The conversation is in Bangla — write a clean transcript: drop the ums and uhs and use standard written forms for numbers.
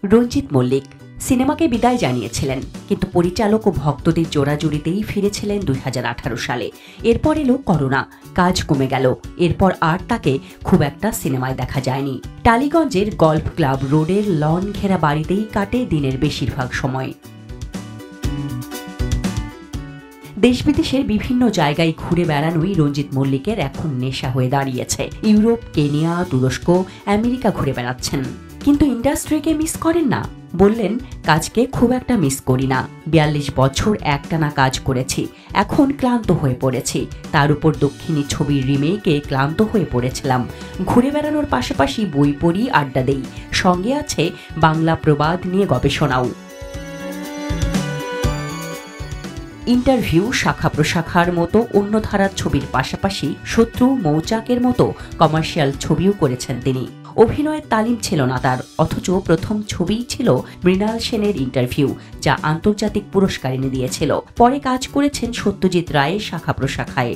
রঞ্জিত মল্লিক সিনেমাকে বিদায় জানিয়েছিলেন, কিন্তু পরিচালক ও ভক্তদের জোড়াজুড়িতেই ফিরেছিলেন 2018 সালে। এরপর এলো করোনা, কাজ কমে গেল। এরপর আর তাকে খুব একটা সিনেমায় দেখা যায়নি। টালিগঞ্জের গল্ফ ক্লাব রোডের লন ঘেরা বাড়িতেই কাটে দিনের বেশিরভাগ সময়। দেশ বিদেশের বিভিন্ন জায়গায় ঘুরে বেড়ানোই রঞ্জিত মল্লিকের এখন নেশা হয়ে দাঁড়িয়েছে। ইউরোপ, কেনিয়া, তুরস্ক, আমেরিকা ঘুরে বেড়াচ্ছেন। কিন্তু ইন্ডাস্ট্রিকে মিস করেন না? বললেন, কাজকে খুব একটা মিস করি না। 42 বছর একটানা কাজ করেছি, এখন ক্লান্ত হয়ে পড়েছি। তার উপর দক্ষিণী ছবির রিমেকে ক্লান্ত হয়ে পড়েছিলাম। ঘুরে বেড়ানোর পাশাপাশি বই পড়ি, আড্ডা দেই, সঙ্গে আছে বাংলা প্রবাদ নিয়ে গবেষণাও। ইন্টারভিউ, শাখা প্রশাখার মতো অন্য ধারার ছবির পাশাপাশি শত্রু, মৌচাকের মতো কমার্শিয়াল ছবিও করেছেন তিনি। অভিনয়ের তালিম ছিল না তার, অথচ প্রথম ছবিই ছিল মৃণাল সেনের ইন্টারভিউ, যা আন্তর্জাতিক পুরস্কার এনে দিয়েছিল। পরে কাজ করেছেন সত্যজিৎ রায়ের শাখা প্রশাখায়।